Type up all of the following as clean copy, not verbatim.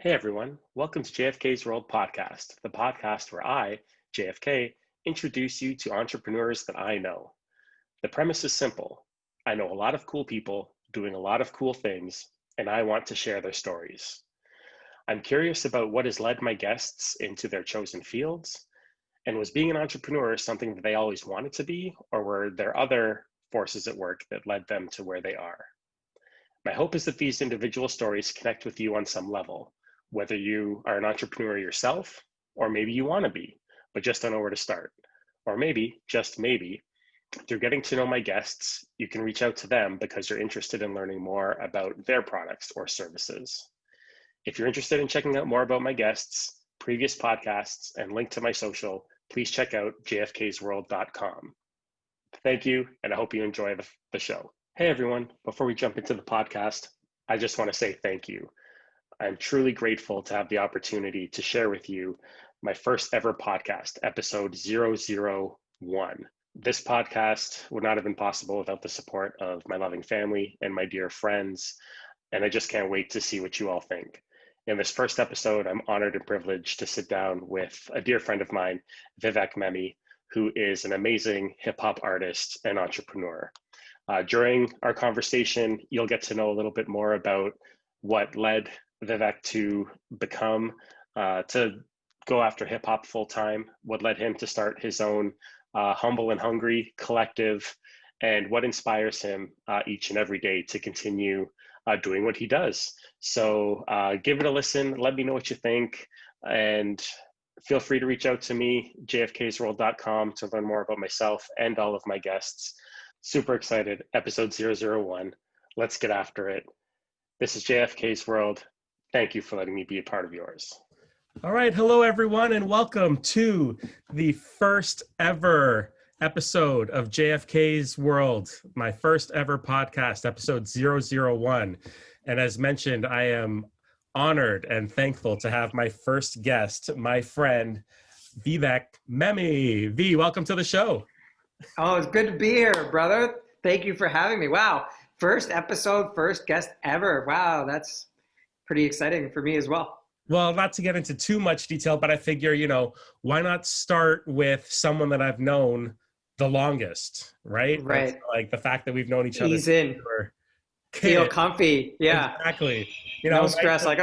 Hey everyone, welcome to JFK's World podcast, the podcast where I, JFK, introduce you to entrepreneurs that I know. The premise is simple. I know a lot of cool people doing a lot of cool things, and I want to share their stories. I'm curious about what has led my guests into their chosen fields, and was being an entrepreneur something that they always wanted to be, or were there other forces at work that led them to where they are? My hope is that these individual stories connect with you on some level, whether you are an entrepreneur yourself, or maybe you want to be, but just don't know where to start. Or maybe, just maybe, through getting to know my guests, you can reach out to them because you're interested in learning more about their products or services. If you're interested in checking out more about my guests, previous podcasts, and link to my social, please check out jfksworld.com. Thank you, and I hope you enjoy the show. Hey everyone, before we jump into the podcast, I just want to say thank you. I'm truly grateful to have the opportunity to share with you my first ever podcast, episode 001. This podcast would not have been possible without the support of my loving family and my dear friends, and I just can't wait to see what you all think. In this first episode, I'm honored and privileged to sit down with a dear friend of mine, Vivek Mehmi, who is an amazing hip-hop artist and entrepreneur. During our conversation, you'll get to know a little bit more about what led Vivek to to go after hip hop full time, what led him to start his own Humble and Hungry collective, and what inspires him each and every day to continue doing what he does. So give it a listen, let me know what you think, and feel free to reach out to me, jfksworld.com, to learn more about myself and all of my guests. Super excited, episode 001. Let's get after it. This is JFK's World. Thank you for letting me be a part of yours. All right. Hello, everyone, and welcome to the first ever episode of JFK's World, my first ever podcast, episode 001. And as mentioned, I am honored and thankful to have my first guest, my friend, Vivek Mehmi. V, welcome to the show. Oh, it's good to be here, brother. Thank you for having me. Wow. First episode, first guest ever. Wow. That's pretty exciting for me as well. Well, not to get into too much detail, but I figure, why not start with someone that I've known the longest, right? Right. Like the fact that we've known each other. Ease in. Feel comfy. Yeah. Exactly. No stress. Like,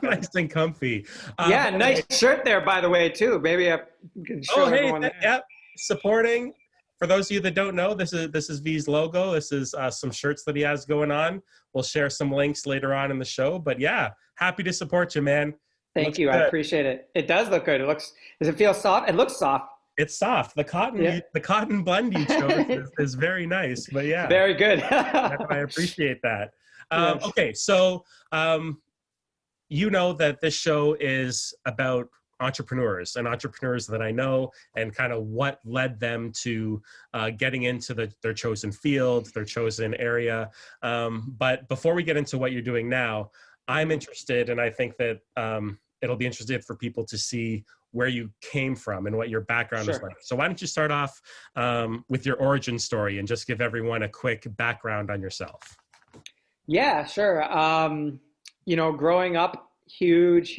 nice and comfy. Yeah. Nice shirt there, by the way, too. Maybe I can show everyone that. Yep. Supporting. For those of you that don't know, this is V's logo. This is some shirts that he has going on. We'll share some links later on in the show. But yeah, happy to support you, man. Thank you. Good. I appreciate it. It does look good. Does it feel soft? It looks soft. It's soft. The cotton blend you chose is very nice. But yeah. Very good. I appreciate that. Yes. Okay, so you know that this show is about entrepreneurs that I know, and kind of what led them to getting into their chosen field, their chosen area. But before we get into what you're doing now, I'm interested, and I think that it'll be interesting for people to see where you came from and what your background is like. So why don't you start off with your origin story and just give everyone a quick background on yourself? Yeah, sure. Growing up, huge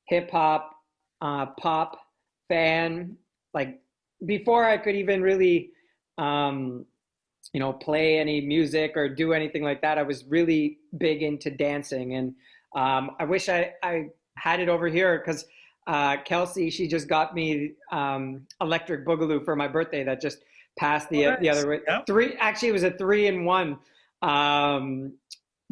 hip hop, pop fan. Like before I could even really, play any music or do anything like that, I was really big into dancing. And I wish I had it over here because Kelsey, she just got me Electric Boogaloo for my birthday that just passed the other way. Yep. It was a 3-in-1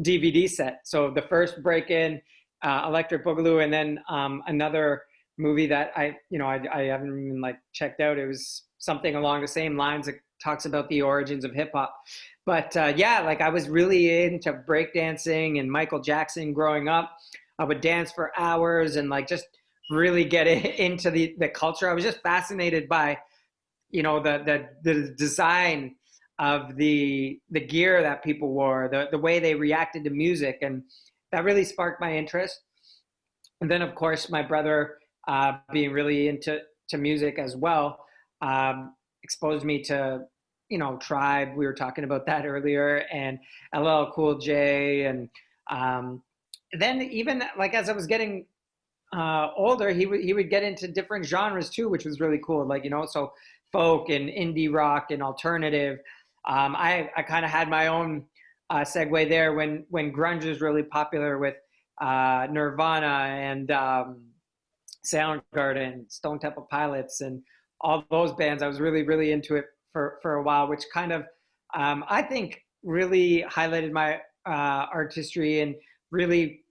DVD set. So the first Break-In, Electric Boogaloo, and then another movie that I haven't even checked out. It was something along the same lines that talks about the origins of hip hop. But I was really into breakdancing and Michael Jackson growing up. I would dance for hours and just really get into the culture. I was just fascinated by, the design of the gear that people wore, the way they reacted to music, and that really sparked my interest. And then, of course, my brother, being really into music as well, exposed me to, Tribe. We were talking about that earlier, and LL Cool J, and then even like as I was getting older, he would get into different genres too, which was really cool. Like, you know, so folk and indie rock and alternative. I kind of had my own segue there when grunge was really popular with Nirvana and Soundgarden, Stone Temple Pilots, and all those bands. I was really into it for a while, which kind of I think really highlighted my artistry and really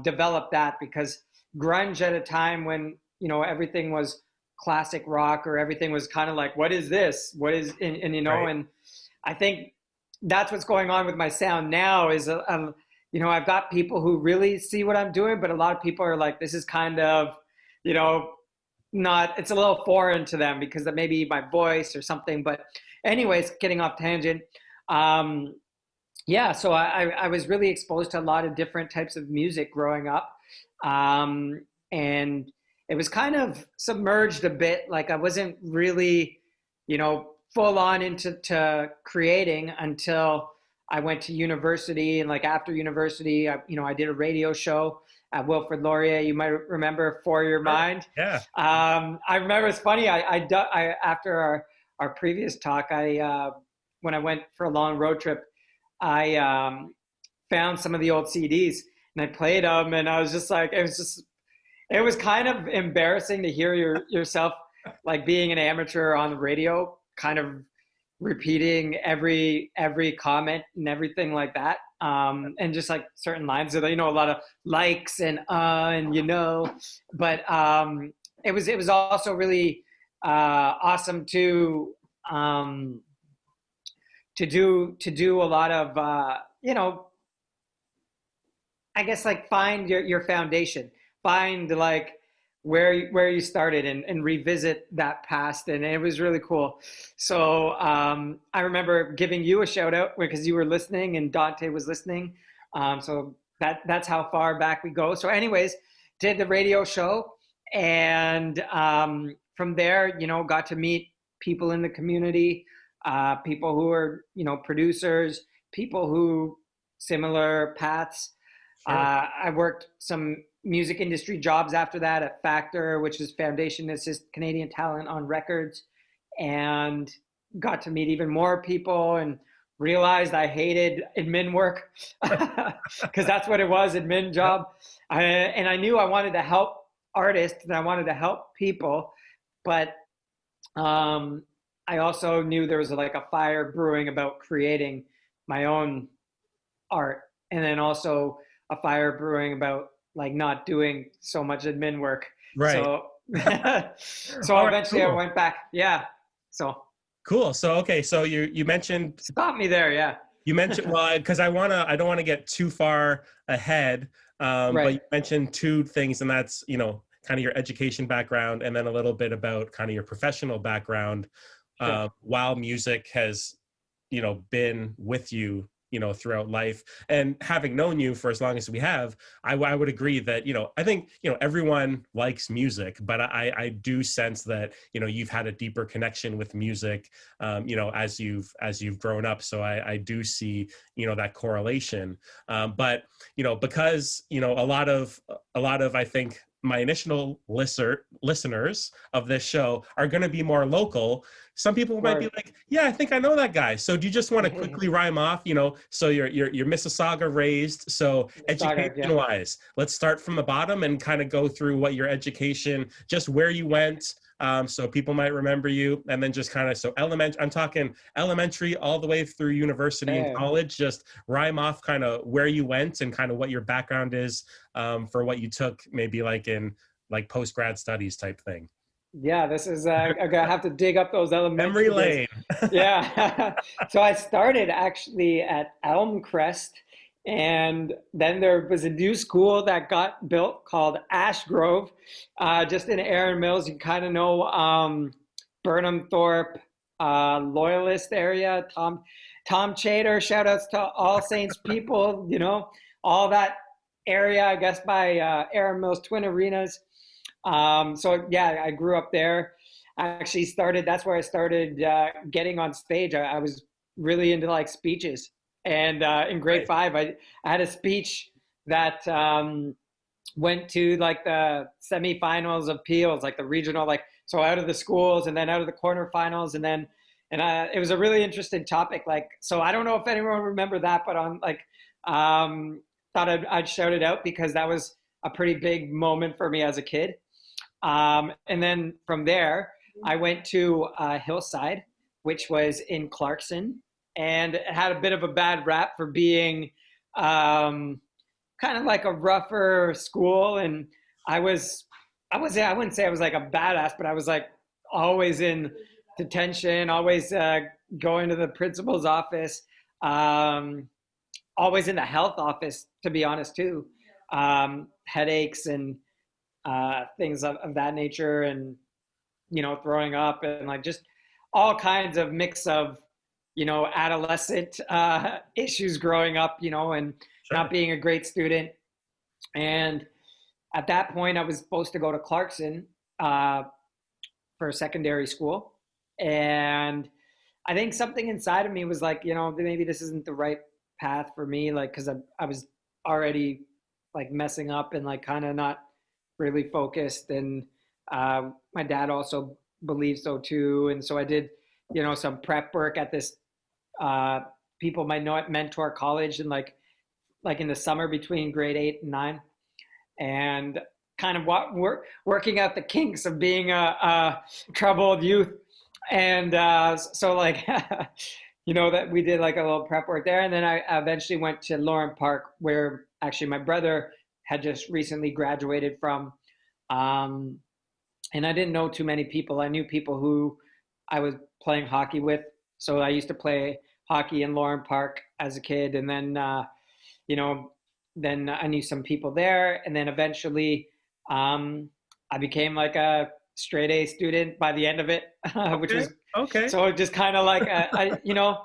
developed that, because grunge at a time when, you know, everything was classic rock, or everything was kind of like, what is this? What is, and you know, right. And I think that's what's going on with my sound now is, you know, I've got people who really see what I'm doing, but a lot of people are like, this is kind of, you know, not, it's a little foreign to them because of maybe my voice or something. But anyways, getting off tangent. Yeah, so I was really exposed to a lot of different types of music growing up. And it was kind of submerged a bit. Like I wasn't really, you know, full on into creating until I went to university. And like after university, I did a radio show at Wilfrid Laurier. You might remember For Your Mind. Yeah. I remember, it's funny. I after our previous talk, when I went for a long road trip, I found some of the old CDs and I played them, and I was just like, it was kind of embarrassing to hear yourself like being an amateur on the radio, kind of repeating every comment and everything like that, and just like certain lines that, you know, a lot of likes and you know, but it was also really awesome to do a lot of you know, I guess like find your foundation, find like where you started, and revisit that past, and it was really cool. So I remember giving you a shout out because you were listening and Dante was listening. So that's how far back we go. So anyways, did the radio show, and from there, you know, got to meet people in the community, people who are, you know, producers, people who similar paths. Sure. I worked some music industry jobs after that at Factor, which is Foundation Assist Canadian Talent on Records, and got to meet even more people and realized I hated admin work because that's what it was, admin job. And I knew I wanted to help artists and I wanted to help people, but I also knew there was like a fire brewing about creating my own art, and then also a fire brewing about like not doing so much admin work. Right. So, so eventually cool. I went back. Yeah. So cool. So, okay. So you mentioned, stop me there. Yeah. You mentioned, well, because I don't want to get too far ahead. Right. But you mentioned two things, and that's, you know, kind of your education background, and then a little bit about kind of your professional background. Sure. While music has, you know, been with you, you know, throughout life, and having known you for as long as we have, I would agree that, you know, I think, you know, everyone likes music, but I do sense that, you know, you've had a deeper connection with music, you know, as you've grown up. So I do see, you know, that correlation. But, you know, because, you know, a lot of, I think, my initial listeners of this show are going to be more local. Some people might be like, yeah, I think I know that guy. So do you just want to quickly rhyme off, you know, so you're Mississauga raised. So education wise, let's start from the bottom and kind of go through what your education, just where you went. So people might remember you, and then just kind of, so I'm talking elementary all the way through university and college, just rhyme off kind of where you went and kind of what your background is for what you took, maybe like in like post-grad studies type thing. Yeah, this is, I'm gonna have to dig up those elementary memory lane. Yeah. So I started actually at Elmcrest, and then there was a new school that got built called Ashgrove, just in Erin Mills. You kind of know Burnham Thorpe, Loyalist area, Tom Chater, shout outs to All Saints people, you know, all that area, I guess, by Erin Mills Twin Arenas. So yeah, I grew up there. I actually that's where I started getting on stage. I was really into like speeches. And in grade 5, I had a speech that went to like the semifinals of Peels, like the regional, like, so out of the schools and then out of the quarterfinals. And then, it was a really interesting topic. Like, so I don't know if anyone remember that, but on like, thought I'd shout it out because that was a pretty big moment for me as a kid. And then from there, I went to Hillside, which was in Clarkson, and it had a bit of a bad rap for being kind of like a rougher school. And I wouldn't say I was like a badass, but I was like always in detention, always going to the principal's office, always in the health office, to be honest, too. Headaches and things of that nature, and, you know, throwing up and like just all kinds of mix of, you know, adolescent issues growing up, you know, and Sure. not being a great student. And at that point, I was supposed to go to Clarkson for secondary school. And I think something inside of me was like, you know, maybe this isn't the right path for me, like, because I was already like messing up and like kind of not really focused. And my dad also believed so too. And so I did, you know, some prep work at this people might know it, Mentor College, and like in the summer between grade 8 and 9, and kind of working out the kinks of being a troubled youth. And so like, you know, that we did like a little prep work there. And then I eventually went to Lauren Park, where actually my brother had just recently graduated from. And I didn't know too many people. I knew people who I was playing hockey with. So I used to play hockey in Lauren Park as a kid. And then, you know, then I knew some people there. And then eventually I became like a straight A student by the end of it, which was okay. So just kind of like, you know,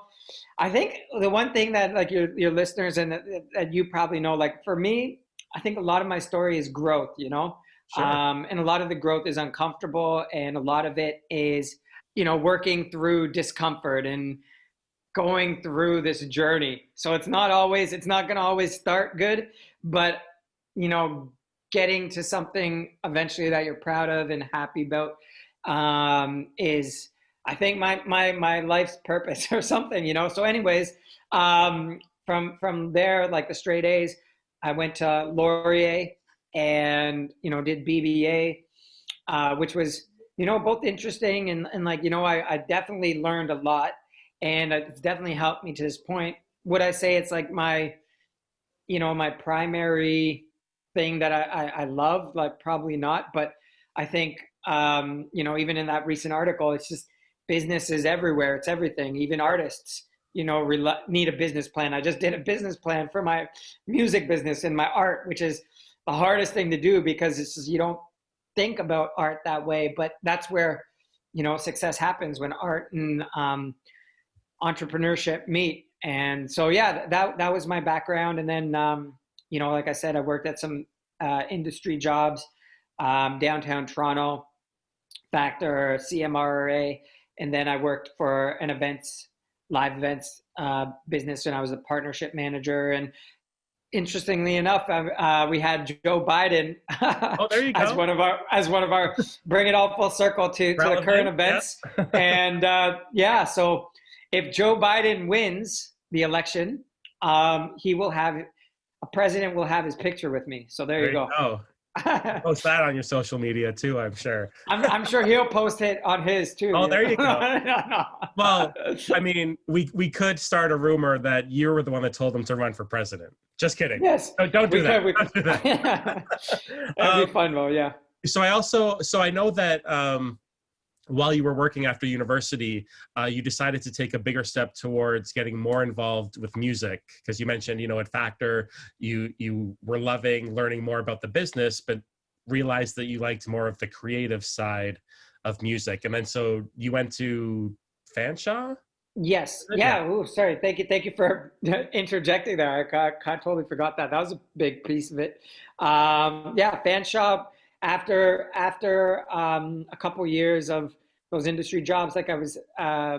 I think the one thing that like your listeners and that you probably know, like for me, I think a lot of my story is growth, you know, Sure. and a lot of the growth is uncomfortable, and a lot of it is, you know, working through discomfort and going through this journey. So it's not going to always start good, but, you know, getting to something eventually that you're proud of and happy about is, I think, my life's purpose or something, you know? So anyways, from there, like the straight A's, I went to Laurier and, you know, did BBA, which was, you know, both interesting and like, you know, I definitely learned a lot, and it's definitely helped me to this point. Would I say it's like my, you know, my primary thing that I love? Like probably not, but I think, you know, even in that recent article, it's just business is everywhere. It's everything. Even artists, you know, need a business plan. I just did a business plan for my music business and my art, which is the hardest thing to do because it's just, you don't think about art that way, but that's where, you know, success happens, when art and entrepreneurship meet. And so, yeah, that was my background. And then, you know, like I said, I worked at some industry jobs, downtown Toronto, Factor, CMRRA, and then I worked for an live events business, and I was a partnership manager. And interestingly enough, we had Joe Biden Oh, there you go. as one of our bring it all full circle to the current events. Yeah. And yeah, so if Joe Biden wins the election, he will have a president will have his picture with me. So there you go. Post that on your social media too, I'm sure. I'm sure he'll post it on his too. Oh, there you go. No. Well, I mean, we could start a rumor that you were the one that told him to run for president. Just kidding. Yes. No, don't do that. Don't do that. That'd be fun, though. Yeah. So I know that while you were working after university, you decided to take a bigger step towards getting more involved with music, because you mentioned, you know, at Factor, you were loving learning more about the business, but realized that you liked more of the creative side of music. And then so you went to Fanshawe? Yes. Yeah. Ooh, sorry. Thank you for interjecting there. I totally forgot that. That was a big piece of it. Yeah, Fanshawe. After a couple years of those industry jobs, like I was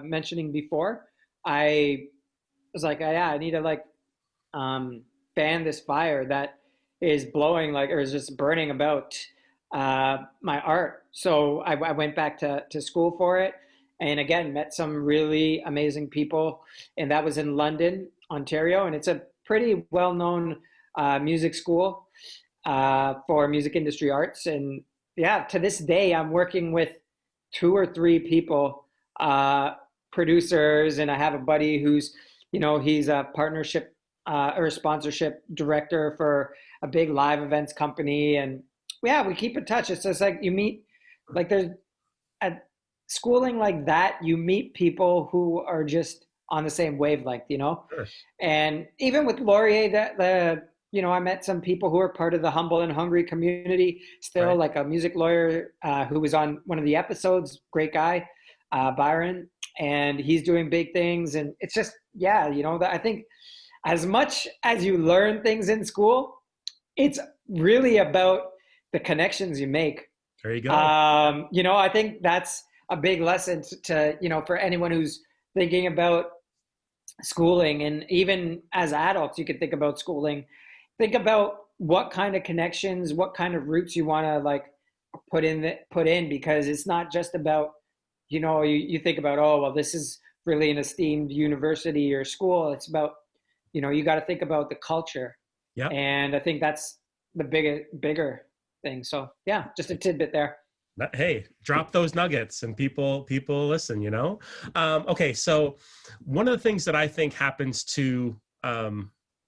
mentioning before, I was like, yeah, I need to like fan this fire that, is blowing, like, or is just burning about my art. So I went back to school for it, and again met some really amazing people, and that was in London, Ontario, and it's a pretty well-known music school for music industry arts. And yeah, to this day, I'm working with 2 or 3 people, producers, and I have a buddy who's, he's a partnership or a sponsorship director for a big live events company. And yeah, we keep in touch. It's just like you meet, like there's at schooling like that, you meet people who are just on the same wavelength. Sure. And even with Laurier, I met some people who are part of the Humble and Hungry community still, Right. like a music lawyer who was on one of the episodes, great guy, Byron, and he's doing big things. And it's just, yeah, I think as much as you learn things in school, it's really about the connections you make. There you go. I think that's a big lesson for anyone who's thinking about schooling. And even as adults, you could think about schooling. Think about what kind of connections, what kind of roots you want to like put in, because it's not just about, you think about, oh, well, this is really an esteemed university or school. It's about, you got to think about the culture. Yeah. And I think that's the bigger thing. So yeah, just a tidbit there. Hey, drop those nuggets and people listen, Okay, so one of the things that I think happens to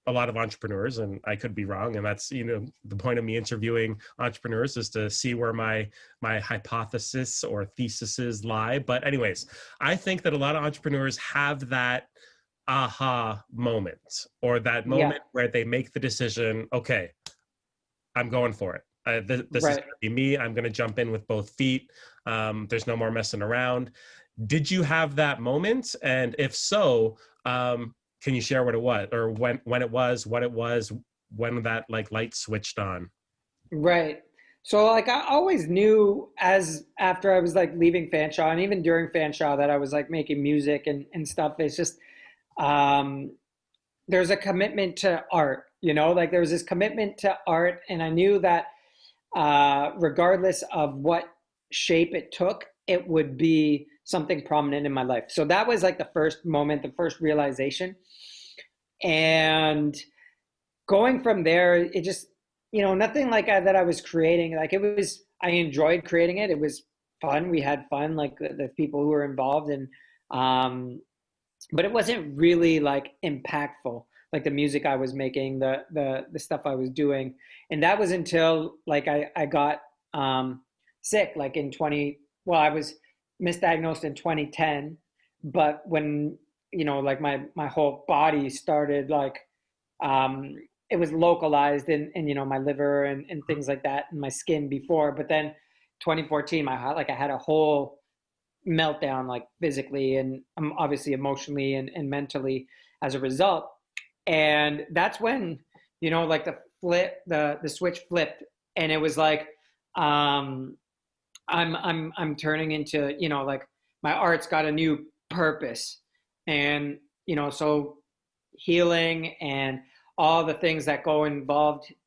a lot of entrepreneurs, and I could be wrong, and that's, the point of me interviewing entrepreneurs is to see where my hypothesis or theses lie. But anyways, I think that a lot of entrepreneurs have that aha moment, or that moment where they make the decision, okay, I'm going for it. This is going to be me. I'm going to jump in with both feet. There's no more messing around. Did you have that moment? And if so, can you share what it was, or when it was, what it was, when that like light switched on? Right. So like I always knew after I was like leaving Fanshawe, and even during Fanshawe, that I was like making music and stuff. It's just there's a commitment to art, like there was this commitment to art, and I knew that regardless of what shape it took, it would be something prominent in my life. So that was like the first moment, the first realization. And going from there, it just, nothing like that I was creating. Like I enjoyed creating it. It was fun. We had fun, like the people who were involved, and but it wasn't really like impactful, like the music I was making, the stuff I was doing. And that was until like I got sick, like I was misdiagnosed in 2010, but when, like my whole body started like, it was localized in my liver and things like that, and my skin before, but then 2014, I had a whole meltdown, like physically and obviously emotionally and mentally as a result. And that's when, like the switch flipped, and it was like, I'm turning into, like my art's got a new purpose, and, so healing and all the things that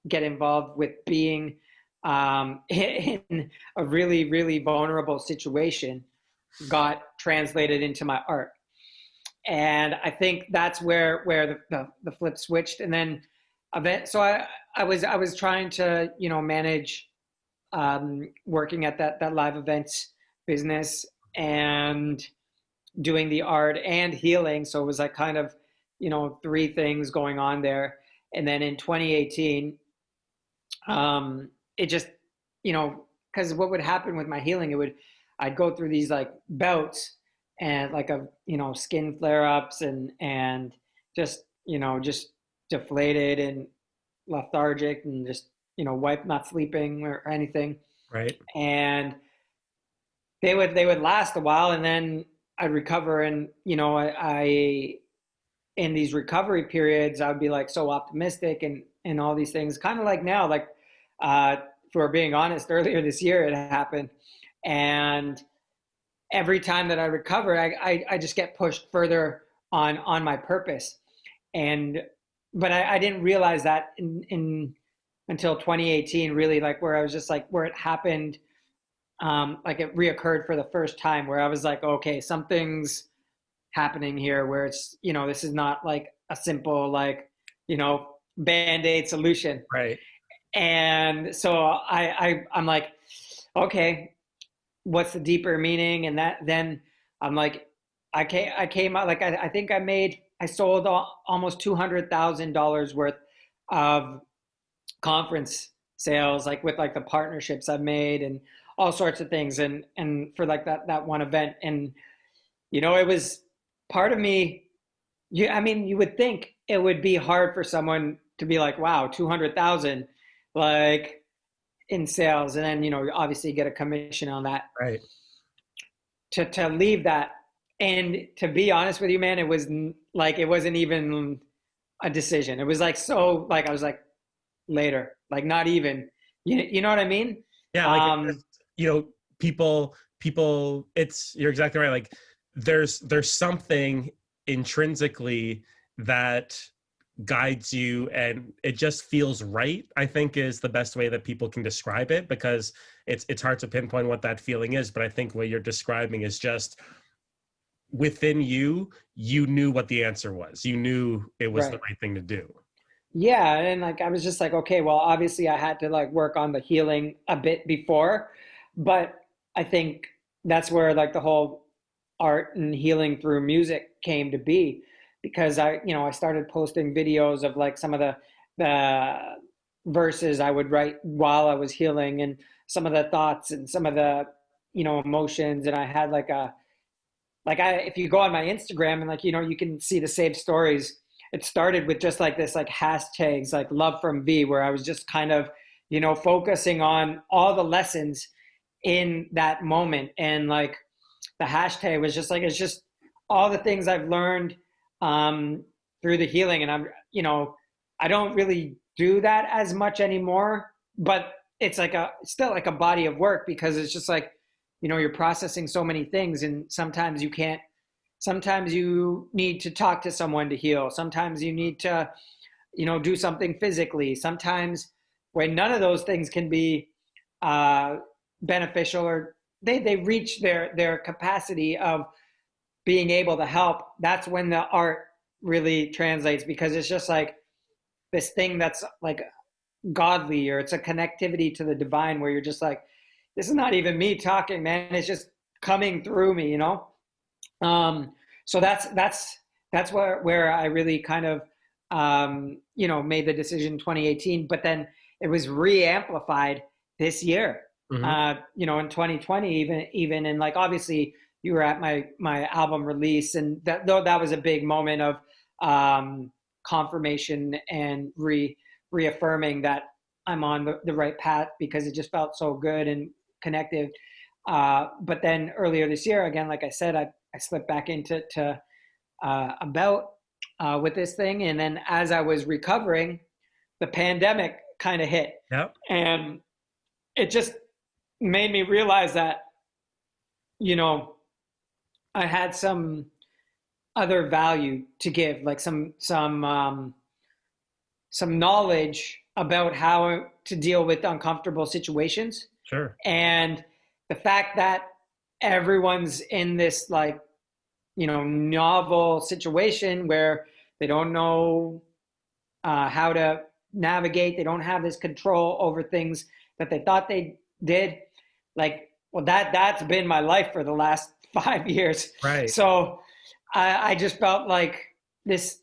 get involved with being in a really, really vulnerable situation got translated into my art. And I think that's where the flip switched. And then so I was trying to, manage working at that live events business and doing the art and healing. So it was like kind of, 3 things going on there. And then in 2018, it just, because what would happen with my healing, I'd go through these like bouts and like skin flare-ups and just, just deflated and lethargic and just, not sleeping or anything. Right. And they would last a while, and then I'd recover. And, I in these recovery periods, I would be like so optimistic and all these things, kind of like now, like, for being honest, earlier this year it happened. And every time that I recover, I just get pushed further on my purpose. But I didn't realize that in until 2018, really, like where I was just like, where it happened, like it reoccurred for the first time, where I was like, okay, something's happening here, where it's, you know, this is not like a simple, like, you know, Band-Aid solution. Right. And so I'm like, okay, what's the deeper meaning? And that, then I'm like, I came out, like, I think I sold almost $200,000 worth of conference sales, like with like the partnerships I've made and all sorts of things. And for like that one event. And, you know, it was part of me, I mean, you would think it would be hard for someone to be like, wow, 200,000, like in sales. And then, you know, obviously get a commission on that. Right. To leave that. And to be honest with you, man, it was like, it wasn't even a decision. It was like, so like, I was like, later, like not even, you know what I mean? Yeah. Like, you know, people, you're exactly right. Like there's something intrinsically that guides you, and it just feels right, I think, is the best way that people can describe it, because it's hard to pinpoint what that feeling is. But I think what you're describing is just within you knew what the answer was. You knew it was the right thing to do. Yeah. And like, I was just like, okay, well, obviously I had to like work on the healing a bit before, but I think that's where like the whole art and healing through music came to be, because I started posting videos of like some of the verses I would write while I was healing, and some of the thoughts and some of the, you know, emotions. And I had like if you go on my Instagram and like, you know, you can see the saved stories. It started with just like this, like hashtags, like love from V, where I was just kind of, you know, focusing on all the lessons in that moment. And like the hashtag was just like, it's just all the things I've learned through the healing. And I'm, you know, I don't really do that as much anymore, but it's like still like a body of work, because it's just like, you know, you're processing so many things, and sometimes you can't, sometimes you need to talk to someone to heal. Sometimes you need to, you know, do something physically. Sometimes when none of those things can be beneficial, or they reach their capacity of being able to help, that's when the art really translates, because it's just like this thing that's like godly, or it's a connectivity to the divine, where you're just like, this is not even me talking, man. It's just coming through me, you know? So that's where I really kind of, you know, made the decision in 2018, but then it was re-amplified this year, you know, in 2020, even, and like, obviously you were at my album release, and that was a big moment of, confirmation and reaffirming that I'm on the right path, because it just felt so good and connected. But then earlier this year, again, like I said, I slipped back into about with this thing. And then as I was recovering, the pandemic kind of hit. Yep. And it just made me realize that, you know, I had some other value to give, like some knowledge about how to deal with uncomfortable situations. Sure. And the fact that everyone's in this, like, you know, novel situation where they don't know how to navigate. They don't have this control over things that they thought they did. Like, well, that's been my life for the last 5 years. Right. So I just felt like this,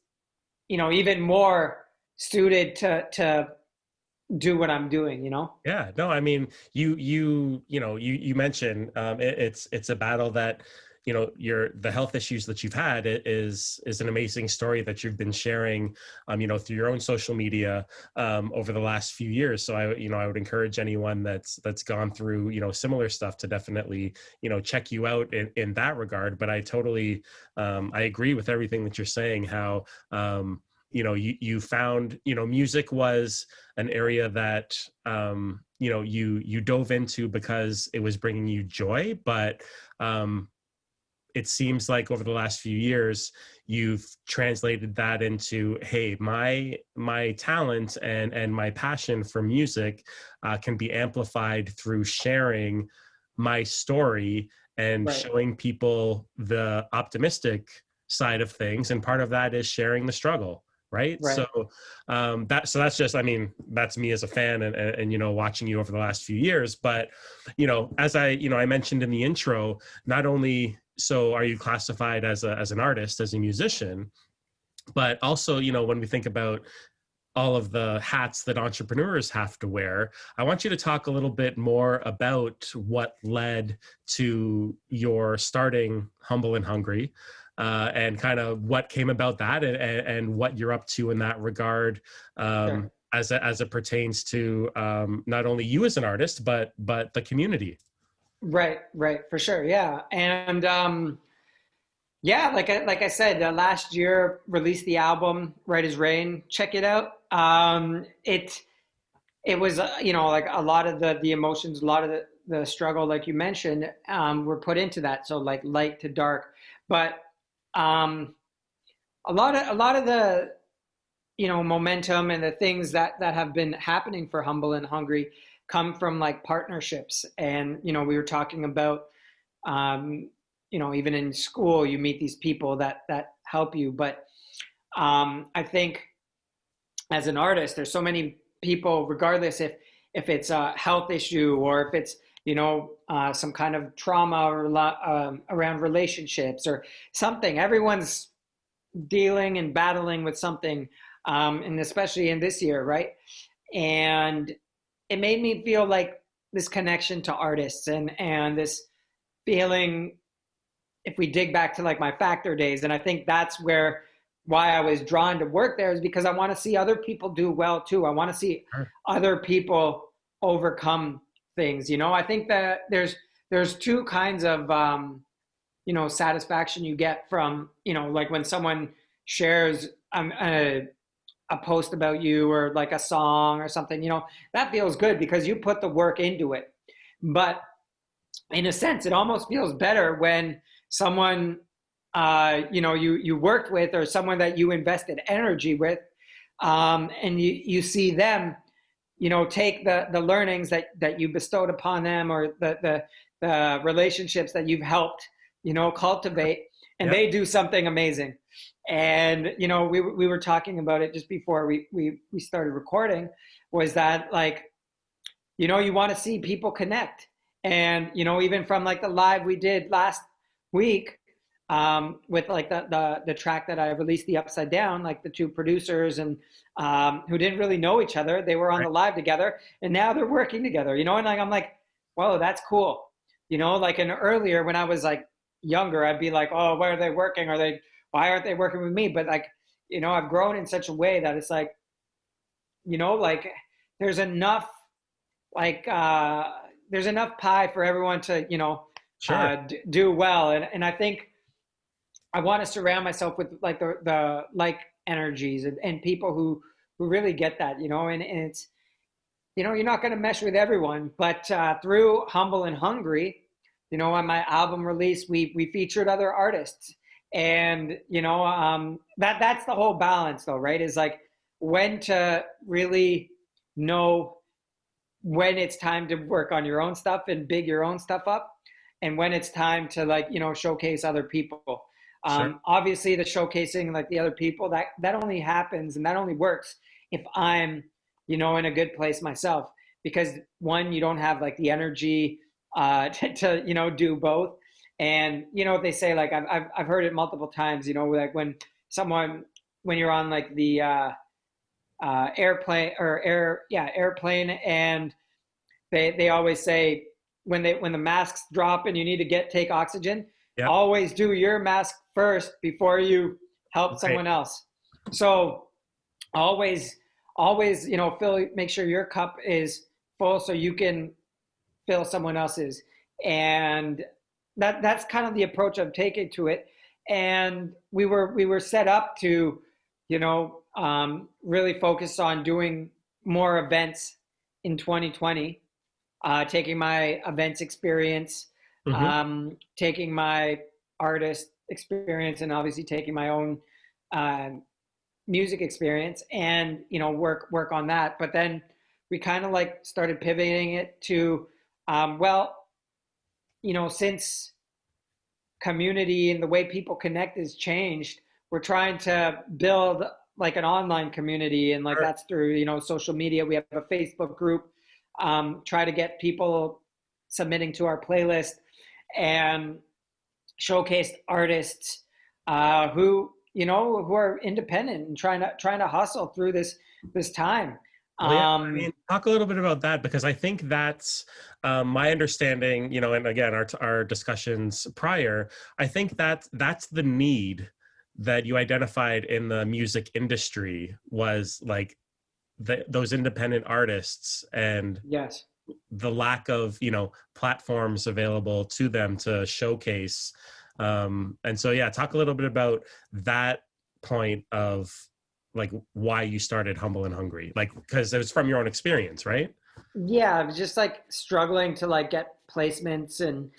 you know, even more suited to do what I'm doing, you know? Yeah, no, I mean, you mentioned it's a battle that, you know, the health issues that you've had is an amazing story that you've been sharing, you know, through your own social media over the last few years. So I would encourage anyone that's gone through, you know, similar stuff to definitely, you know, check you out in that regard. But I totally, I agree with everything that you're saying, how, you know, you found, you know, music was an area that, you know, you dove into because it was bringing you joy, but it seems like over the last few years, you've translated that into, hey, my talent and my passion for music can be amplified through sharing my story and Right. showing people the optimistic side of things. And part of that is sharing the struggle. Right. Right. So that's just, I mean, that's me as a fan and, you know, watching you over the last few years. But, you know, as I mentioned in the intro, not only so are you classified as an artist, as a musician, but also, you know, when we think about all of the hats that entrepreneurs have to wear, I want you to talk a little bit more about what led to your starting Humble and Hungry, and kind of what came about that, and what you're up to in that regard, Sure. as it pertains to not only you as an artist, but the community. Right, right, for sure. Yeah. And yeah, like I said, last year released the album Right as Rain. Check it out. It was you know, like a lot of the emotions, a lot of the struggle, like you mentioned, were put into that. So like light to dark, but a lot of the, you know, momentum and the things that have been happening for Humble and Hungry come from like partnerships. And you know, we were talking about, you know, even in school you meet these people that help you, but I think as an artist there's so many people, regardless if it's a health issue or if it's, you know, some kind of trauma or around relationships or something. Everyone's dealing and battling with something, and especially in this year, right? And it made me feel like this connection to artists and this feeling, if we dig back to like my Factor days, and I think that's why I was drawn to work there, is because I want to see other people do well too. I want to see other people overcome things. You know, I think that there's two kinds of you know, satisfaction you get from, you know, like when someone shares a post about you or like a song or something, you know, that feels good because you put the work into it. But in a sense, it almost feels better when someone, you know, you worked with, or someone that you invested energy with, and you see them, you know, take the learnings that you bestowed upon them, or the relationships that you've helped, you know, cultivate, and they do something amazing. And you know, we were talking about it just before we started recording, was that, like, you know, you want to see people connect. And you know, even from like the live we did last week, with like the track that I released, the Upside Down, like the two producers and who didn't really know each other, they were on the live together, and now they're working together, you know. And like, I'm like, whoa, that's cool. You know, like, and earlier when I was like younger, I'd be like, oh, why are they working? Why aren't they working with me? But like, you know, I've grown in such a way that it's like, you know, like there's enough, like there's enough pie for everyone to, you know, do well. And I think I want to surround myself with like the like energies and people who really get that, you know. And it's, you know, you're not going to mesh with everyone, but through Humble and Hungry, you know, on my album release, we featured other artists. And you know, that's the whole balance though, right? Is like when to really know when it's time to work on your own stuff and big your own stuff up, and when it's time to, like, you know, showcase other people. Obviously the showcasing like the other people, that only happens and that only works if I'm, you know, in a good place myself, because one, you don't have like the energy to you know, do both. And you know, they say, like, I've heard it multiple times, you know, like when you're on like the airplane, and they always say when the masks drop and you need to take oxygen, always do your mask first before you help someone else. So always, you know, make sure your cup is full so you can fill someone else's. And that's kind of the approach I've taken to it. And we were set up to, you know, really focus on doing more events in 2020, taking my events experience, taking my artist experience and obviously taking my own music experience and, you know, work on that. But then we kind of like started pivoting it to, well, you know, since community and the way people connect has changed, we're trying to build like an online community, and like that's through, you know, social media. We have a Facebook group, try to get people submitting to our playlist and showcase artists who, you know, who are independent and trying to hustle through this time. Well, yeah, I mean, talk a little bit about that, because I think that's my understanding, you know, and again, our discussions prior, I think that's the need that you identified in the music industry, was like those independent artists and yes, the lack of, you know, platforms available to them to showcase. And so, yeah, talk a little bit about that point of like why you started Humble and Hungry, like, because it was from your own experience, right? yeah, I was just like struggling to like get placements and,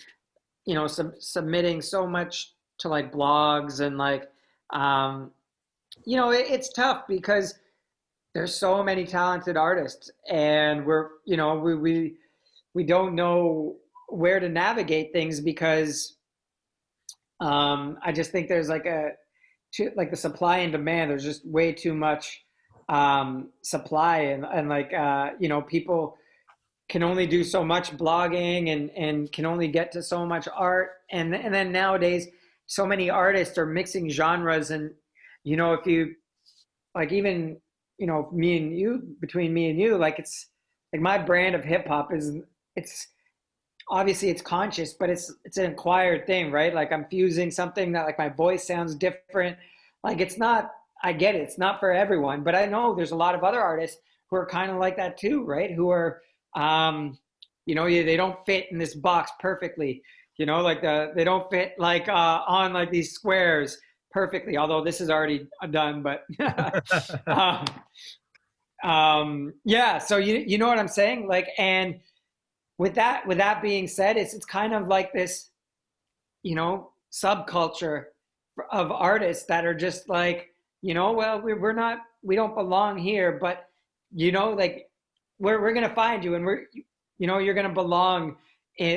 you know, submitting so much to like blogs and like, you know, it's tough because there's so many talented artists, and we're, you know, we don't know where to navigate things because I just think there's like like the supply and demand. There's just way too much supply, and like you know, people can only do so much blogging and can only get to so much art, and then nowadays so many artists are mixing genres, and you know, if you like, even, you know, between me and you, like, it's like my brand of hip hop is, it's obviously it's conscious, but it's an acquired thing, right? Like I'm fusing something that like my voice sounds different. Like it's not, I get it, it's not for everyone, but I know there's a lot of other artists who are kind of like that too, right? Who are, you know, they don't fit in this box perfectly, you know, like they don't fit like on like these squares perfectly, although this is already done, but yeah, so you know what I'm saying? Like, and with that being said, it's kind of like this, you know, subculture of artists that are just like, you know, well, we don't belong here, but you know, like we're gonna find you, and you know, you're gonna belong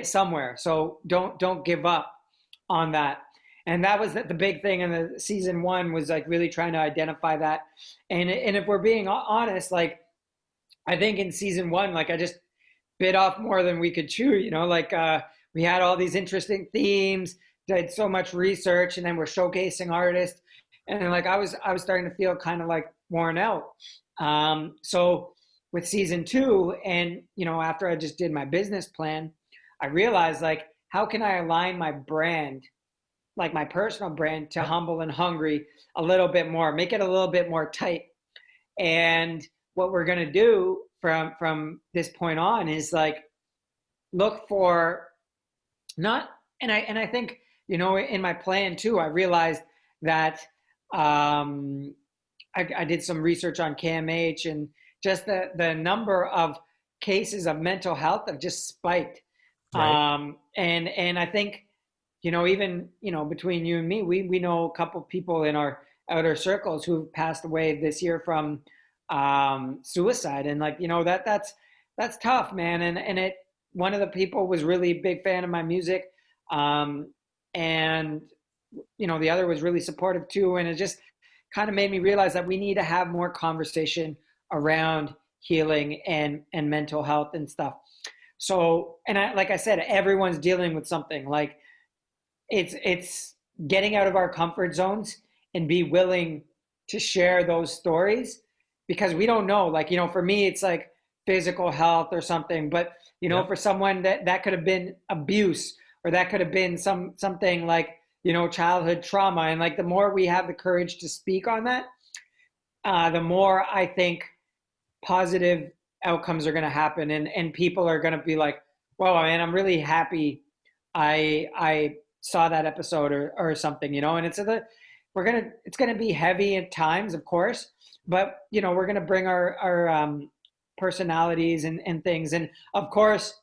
somewhere. So don't give up on that. And that was the big thing in the season one, was like really trying to identify that. And if we're being honest, like I think in season one, like I just bit off more than we could chew, you know, like we had all these interesting themes, did so much research, and then we're showcasing artists, and like I was starting to feel kind of like worn out. So with season two, and you know, after I just did my business plan, I realized like, how can I align my brand, like my personal brand, to Humble and Hungry a little bit more, make it a little bit more tight. And what we're going to do from this point on is like look for not, and I think, you know, in my plan too, I realized that I did some research on KMH, and just the number of cases of mental health have just spiked. Right. And I think, you know, even, you know, between you and me, we know a couple people in our outer circles who've passed away this year from suicide, and like, you know, that's tough, man. And it, one of the people was really a big fan of my music, and you know, the other was really supportive too, and it just kind of made me realize that we need to have more conversation around healing and mental health and stuff. So, and like I said, everyone's dealing with something. Like it's getting out of our comfort zones and be willing to share those stories, because we don't know, like, you know, for me, it's like physical health or something, but you know, for someone that could have been abuse, or that could have been something like, you know, childhood trauma. And like, the more we have the courage to speak on that, the more I think positive outcomes are going to happen, and people are going to be like, "Whoa, man, I'm really happy I saw that episode," or something, you know. And it's gonna be heavy at times, of course, but you know, we're gonna bring our personalities and things, and of course,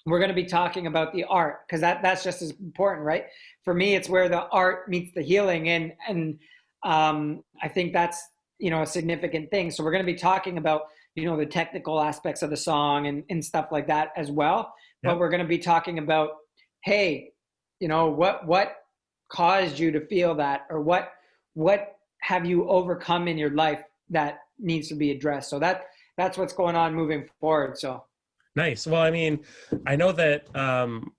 we're going to be talking about the art, because that's just as important, right? For me, it's where the art meets the healing, and I think that's, you know, a significant thing. So we're going to be talking about, you know, the technical aspects of the song and stuff like that as well. But Yep. we're going to be talking about, hey, you know, what caused you to feel that, or what have you overcome in your life that needs to be addressed. So that's what's going on moving forward. So Nice. Well, I mean, I know that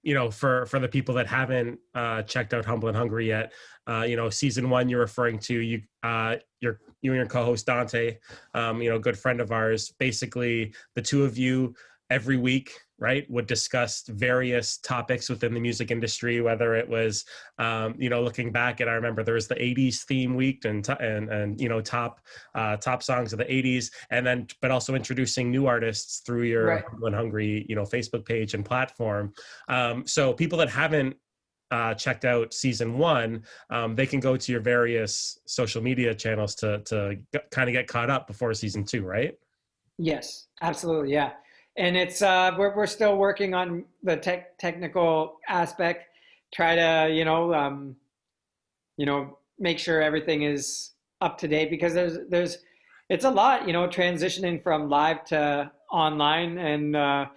you know, for the people that haven't checked out Humble and Hungry yet, you know, season 1 you're referring to, you and your co-host Dante, you know, good friend of ours. Basically, the two of you every week, right, would discuss various topics within the music industry, whether it was, you know, looking back at, I remember there was the 80s theme week and you know, top songs of the 80s, and then, but also introducing new artists through your right. Humble and Hungry, you know, Facebook page and platform. So people that haven't checked out season 1, they can go to your various social media channels to kind of get caught up before season 2, right? Yes, absolutely. Yeah. And it's we're still working on the technical aspect, try to, you know, make sure everything is up to date, because there's it's a lot, you know, transitioning from live to online, and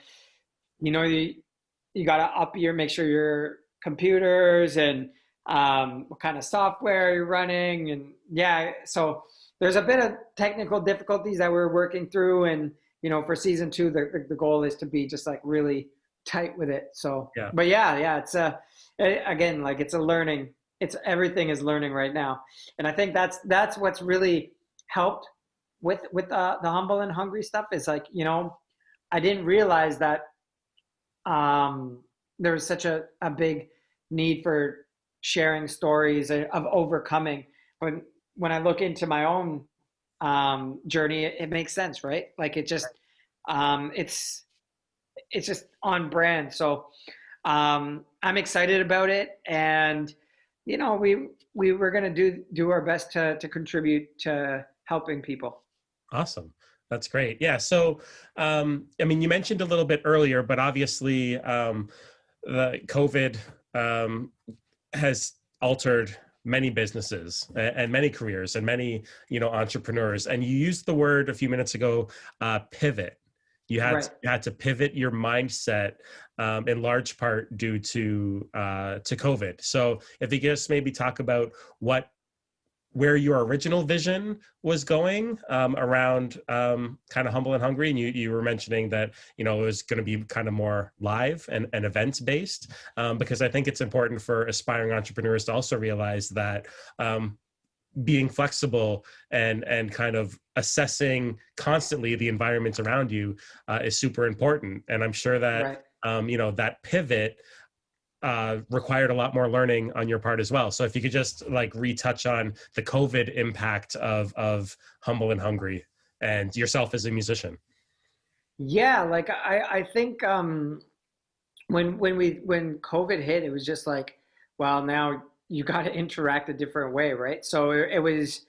you know, you got to make sure your computers and what kind of software you're running, and yeah, so there's a bit of technical difficulties that we're working through, and you know, for season 2, the goal is to be just like really tight with it. So, Yeah. but yeah, it's again, like it's a learning. It's everything is learning right now, and I think that's what's really helped with the Humble and Hungry stuff. Is like, you know, I didn't realize that there was such a big need for sharing stories of overcoming. When I look into my own journey, it makes sense, right? Like it just it's just on brand. So I'm excited about it, and you know, we were gonna do our best to contribute to helping people. Awesome. That's great. Yeah. So, I mean, you mentioned a little bit earlier, but obviously, the COVID has altered many businesses and many careers and many, you know, entrepreneurs. And you used the word a few minutes ago, pivot. You Right. had to pivot your mindset in large part due to COVID. So, if you just maybe talk about where your original vision was going around kind of Humble and Hungry, and you were mentioning that, you know, it was going to be kind of more live and events based, because I think it's important for aspiring entrepreneurs to also realize that being flexible and kind of assessing constantly the environments around you is super important. And I'm sure that Right. you know, that pivot required a lot more learning on your part as well. So if you could just like retouch on the COVID impact of Humble and Hungry and yourself as a musician. Yeah, like I think when COVID hit, it was just like, well, now you got to interact a different way, right? So it was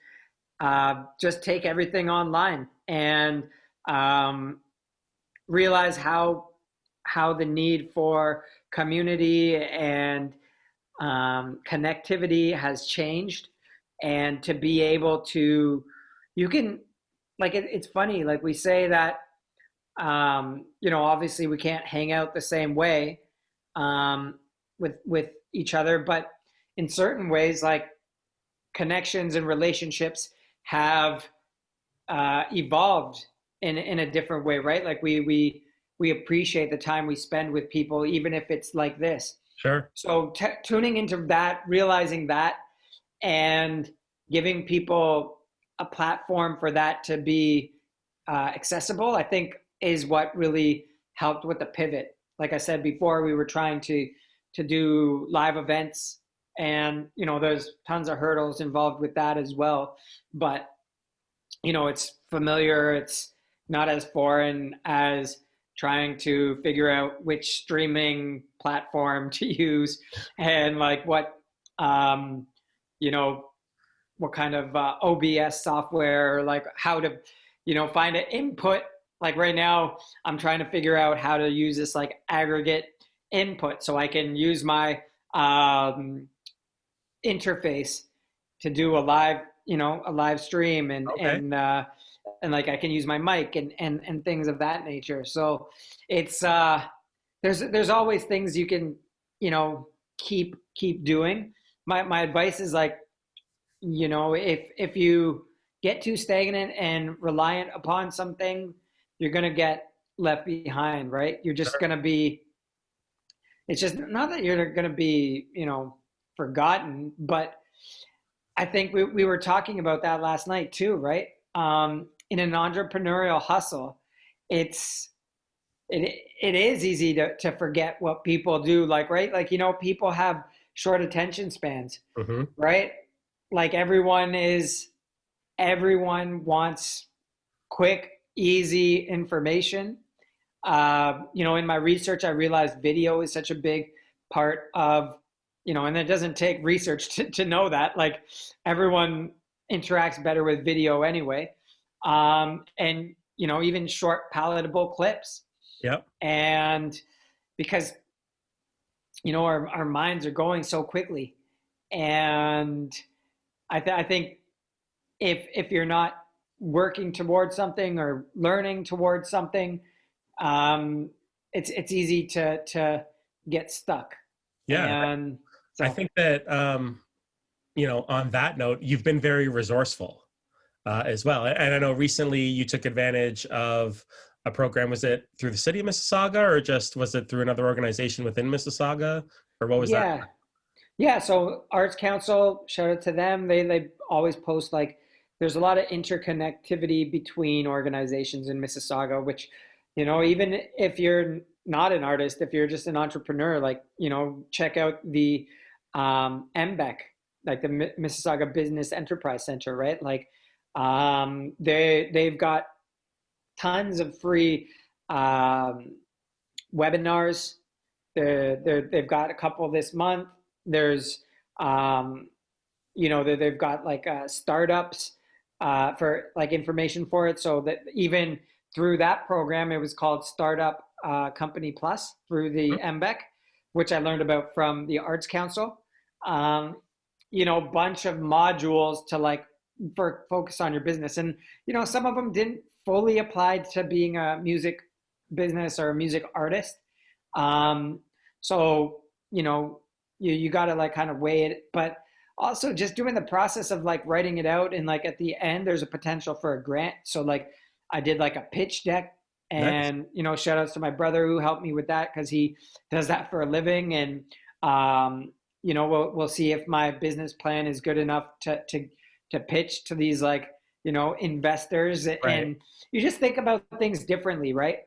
just take everything online, and realize how the need for community and connectivity has changed, and to be able to, you can, like it's funny, like we say that you know, obviously we can't hang out the same way with each other, but in certain ways, like connections and relationships have evolved in a different way, right? Like we appreciate the time we spend with people, even if it's like this. Sure. So tuning into that, realizing that, and giving people a platform for that to be accessible, I think is what really helped with the pivot. Like I said before, we were trying to do live events, and you know, there's tons of hurdles involved with that as well. But you know, it's familiar. It's not as foreign as trying to figure out which streaming platform to use, and like what you know, what kind of OBS software, like how to, you know, find an input like right now I'm trying to figure out how to use this like aggregate input so I can use my interface to do a live, a live stream, Okay. and like I can use my mic and things of that nature. So it's there's always things you can, keep doing. My advice is like, if you get too stagnant and reliant upon something, you're gonna get left behind, right? You're just Sure. gonna be, it's just not that you're gonna be, forgotten, but I think we were talking about that last night too, right? In an entrepreneurial hustle, it's it is easy to forget what people do, like, right? Like, people have short attention spans, Hmm. right? Like everyone wants quick, easy information. In my research, I realized video is such a big part of, and it doesn't take research to know that. Like, everyone interacts better with video anyway. And, even short, palatable clips. Yep. And because, our minds are going so quickly. And I think if you're not working towards something or learning towards something, it's easy to get stuck. Yeah. And so, I think that, on that note, you've been very resourceful as well. And I know recently you took advantage of a program. Was it through the city of Mississauga, or just was it through another organization within Mississauga, or what was that? yeah. So Arts Council, shout out to them. They always post, like, there's a lot of interconnectivity between organizations in Mississauga, which, even if you're not an artist, if you're just an entrepreneur, like, check out the MBEC, like the Mississauga Business Enterprise Center, right? Like, they've got tons of free webinars. They've got a couple this month. There's they've got like startups for like information for it. So that even through that program, it was called Startup Company Plus through the MBEC, which I learned about from the Arts Council. Bunch of modules to like focus on your business. And, some of them didn't fully apply to being a music business or a music artist. So, you got to like kind of weigh it, but also just doing the process of like writing it out. And like at the end, there's a potential for a grant. So like I did like a pitch deck, and, shout outs to my brother who helped me with that, because he does that for a living. And, we'll see if my business plan is good enough to pitch to these like, investors. Right. And you just think about things differently, right?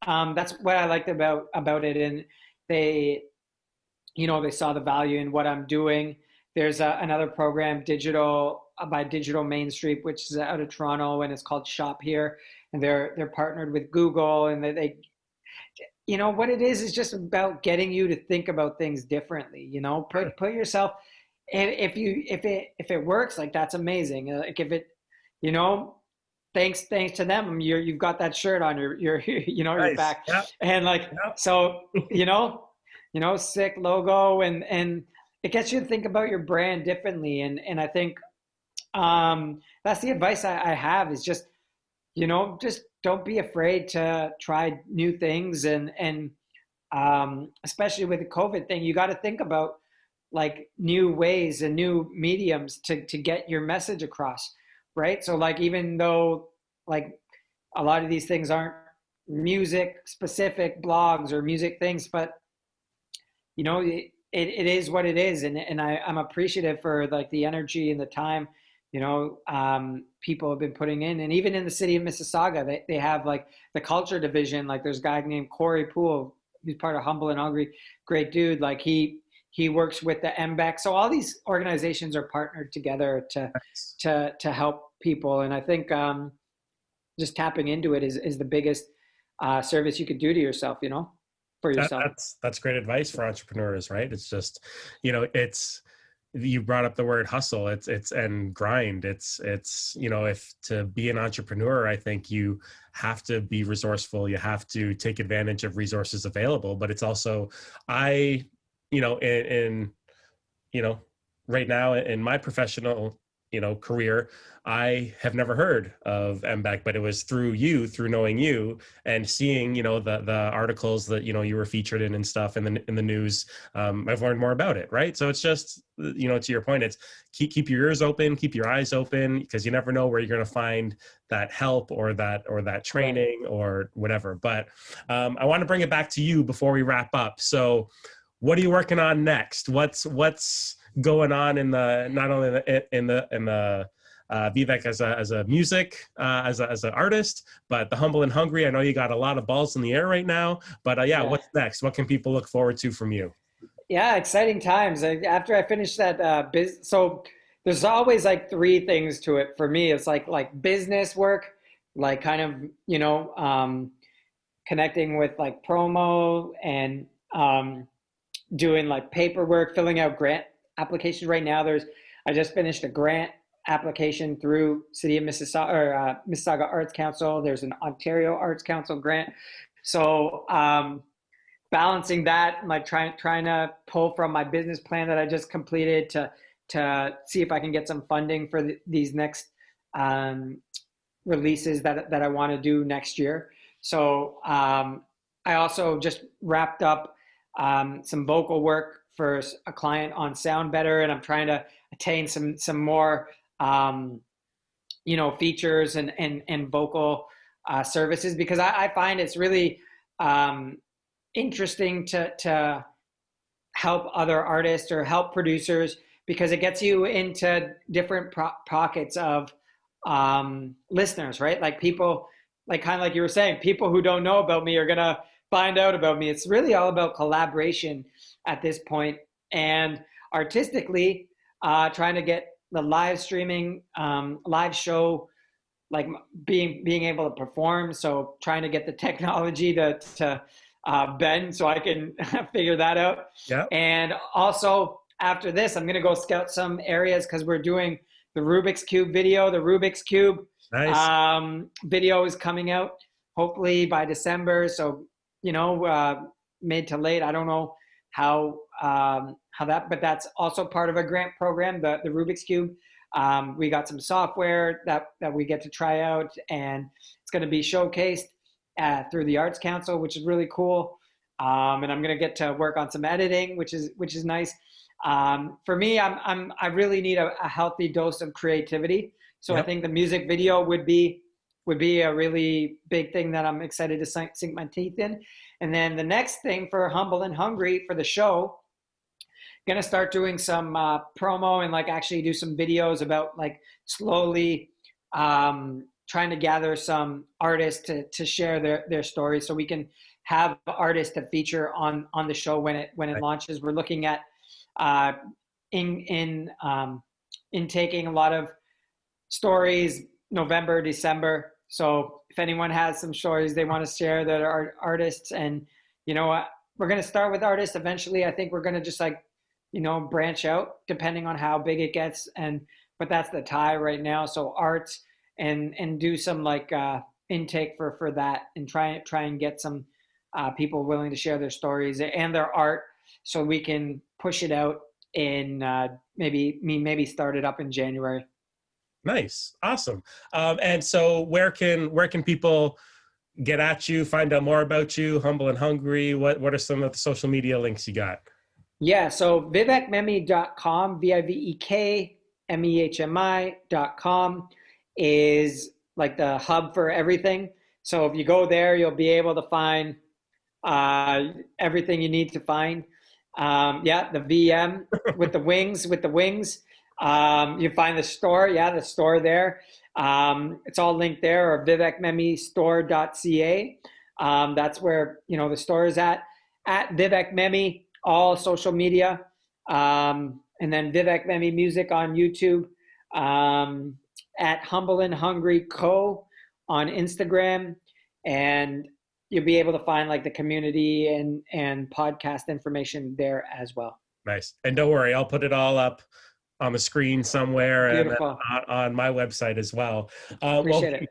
That's what I liked about it. And they saw the value in what I'm doing. There's another program, by Digital Main Street, which is out of Toronto, and it's called Shop Here. And they're partnered with Google, and they what it is just about getting you to think about things differently. Put yourself, if it works, like, that's amazing. Like, if it, thanks to them, you've got that shirt on your Nice. your back. Yep. And like, Yep. so sick logo, and it gets you to think about your brand differently. And I think that's the advice I have, is just just don't be afraid to try new things. And especially with the COVID thing, you got to think about like new ways and new mediums to get your message across, right? So like, even though like a lot of these things aren't music specific blogs or music things, but it is what it is. And I'm appreciative for like the energy and the time people have been putting in. And even in the city of Mississauga, they have like the culture division. Like, there's a guy named Corey Poole, who's part of Humble and Hungry, great dude. Like, he works with the MBEC. So all these organizations are partnered together to help people. And I think just tapping into it is the biggest service you could do to yourself, for yourself. That's great advice for entrepreneurs, right? It's just, it's, you brought up the word hustle. It's and grind. It's if to be an entrepreneur, I think you have to be resourceful. You have to take advantage of resources available. But it's also, in right now in my professional career, I have never heard of MBAC, but it was through knowing you and seeing, the articles that, you were featured in and stuff in the news. I've learned more about it. Right. So it's just, to your point, it's keep your ears open, keep your eyes open, because you never know where you're going to find that help or that training or whatever. But I want to bring it back to you before we wrap up. So what are you working on next? What's going on in the, not only in the Vivek as a music, as an artist, but the Humble and Hungry? I know you got a lot of balls in the air right now, but yeah, what's next? What can people look forward to from you? Yeah, exciting times. After I finished that so there's always like three things to it for me. It's like business work, like kind of, connecting with like promo and doing like paperwork, filling out grant applications. Right now, I just finished a grant application through City of Mississauga or Mississauga Arts Council. There's an Ontario Arts Council grant. So balancing that, like trying to pull from my business plan that I just completed to see if I can get some funding for these next releases that I want to do next year. So I also just wrapped up some vocal work for a client on Sound Better, and I'm trying to attain some more features and vocal services, because I find it's really interesting to help other artists or help producers, because it gets you into different pockets of listeners, right? Like people, like kind of like you were saying, people who don't know about me are gonna find out about me. It's really all about collaboration at this point, and artistically trying to get the live streaming live show, like being able to perform. So trying to get the technology to bend so I can figure that out. Yeah. And also after this, I'm gonna go scout some areas, because we're doing the Rubik's Cube video. The Rubik's Cube video is coming out hopefully by December. So mid to late. I don't know how that, but that's also part of a grant program, the Rubik's Cube. We got some software that we get to try out, and it's going to be showcased through the Arts Council, which is really cool. And I'm going to get to work on some editing, which is nice. For me, I really need a healthy dose of creativity. So I think the music video would be a really big thing that I'm excited to sink my teeth in. And then the next thing for Humble and Hungry, for the show, going to start doing some promo and like actually do some videos about like slowly trying to gather some artists to share their stories, so we can have artists to feature on the show when it launches. We're looking at intaking a lot of stories November, December. So if anyone has some stories they want to share that are artists, and we're going to start with artists eventually. I think we're going to just branch out depending on how big it gets, but that's the tie right now. So arts and do some intake for that, and try and get some people willing to share their stories and their art, so we can push it out in maybe start it up in January. Nice. Awesome. And so where can people get at you, find out more about you, Humble and Hungry? What are some of the social media links you got? Yeah, so vivekmehmi.com, VIVEKMEHMI.com is like the hub for everything. So if you go there, you'll be able to find everything you need to find. The VM with the wings. You find the store, the store there. It's all linked there, or vivekmehmistore.ca. That's where the store is at Vivek Mehmi, all social media, and then Vivek Mehmi Music on YouTube, at Humble and Hungry Co on Instagram, and you'll be able to find like the community and podcast information there as well. Nice. And don't worry, I'll put it all up on the screen somewhere and Beautiful. on my website as well. Appreciate it.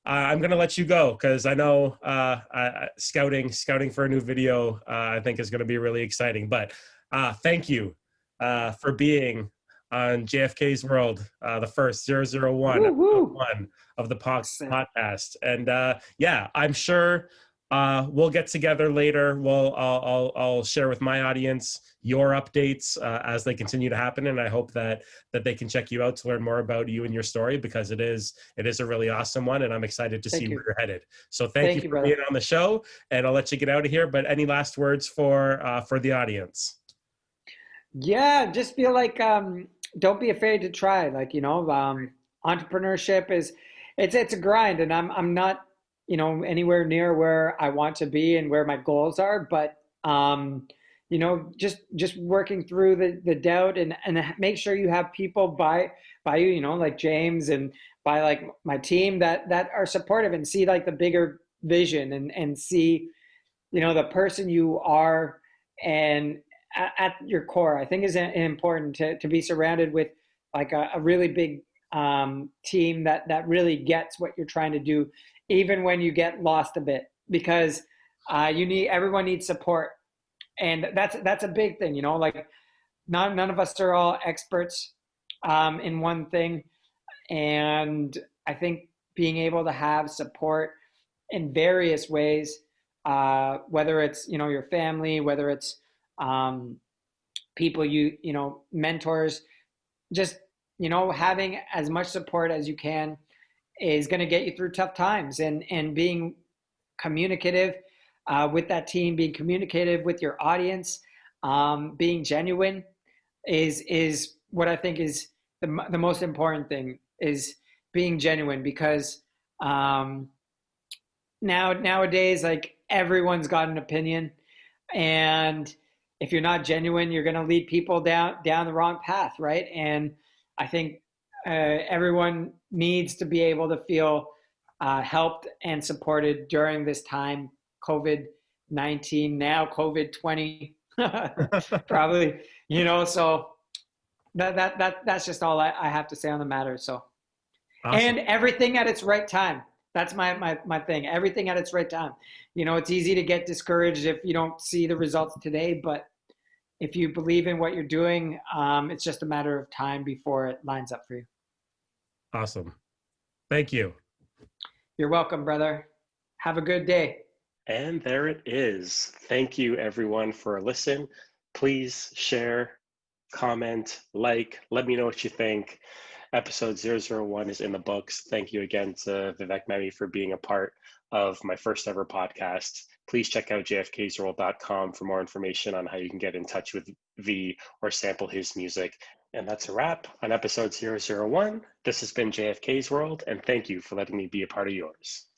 I'm going to let you go because I know scouting for a new video, I think is going to be really exciting. But thank you for being on JFK's World, the first 001 of the podcast. And yeah, I'm sure we'll get together later. I'll share with my audience your updates as they continue to happen, and I hope that they can check you out to learn more about you and your story, because it is a really awesome one, and I'm excited to see where you're headed. So thank you for being on the show, and I'll let you get out of here. But any last words for the audience? Yeah, just feel like don't be afraid to try. Like, entrepreneurship it's a grind, and I'm not anywhere near where I want to be and where my goals are, but just working through the doubt and make sure you have people by you, like James, and by like my team that are supportive and see like the bigger vision and see, the person you are and at your core. I think is important to be surrounded with like a really big team that really gets what you're trying to do, even when you get lost a bit, because everyone needs support. And that's a big thing, like none of us are all experts in one thing. And I think being able to have support in various ways, whether it's, your family, whether it's people, mentors, just, having as much support as you can is going to get you through tough times, and being communicative with that team, being communicative with your audience, being genuine is what I think is the most important thing, is being genuine, because nowadays, like, everyone's got an opinion, and if you're not genuine, you're going to lead people down the wrong path, right? And I think everyone needs to be able to feel helped and supported during this time. COVID-19, now COVID-20, probably, so that's just all I have to say on the matter. So, awesome. And everything at its right time. That's my thing. Everything at its right time. It's easy to get discouraged if you don't see the results today, but if you believe in what you're doing, it's just a matter of time before it lines up for you. Awesome. Thank you. You're welcome, brother. Have a good day. And there it is. Thank you, everyone, for listening. Please share, comment, like, let me know what you think. Episode 001 is in the books. Thank you again to Vivek Mehmi for being a part of my first ever podcast. Please check out JFKsWORLD.com for more information on how you can get in touch with V or sample his music. And that's a wrap on episode 001. This has been JFK's World, and thank you for letting me be a part of yours.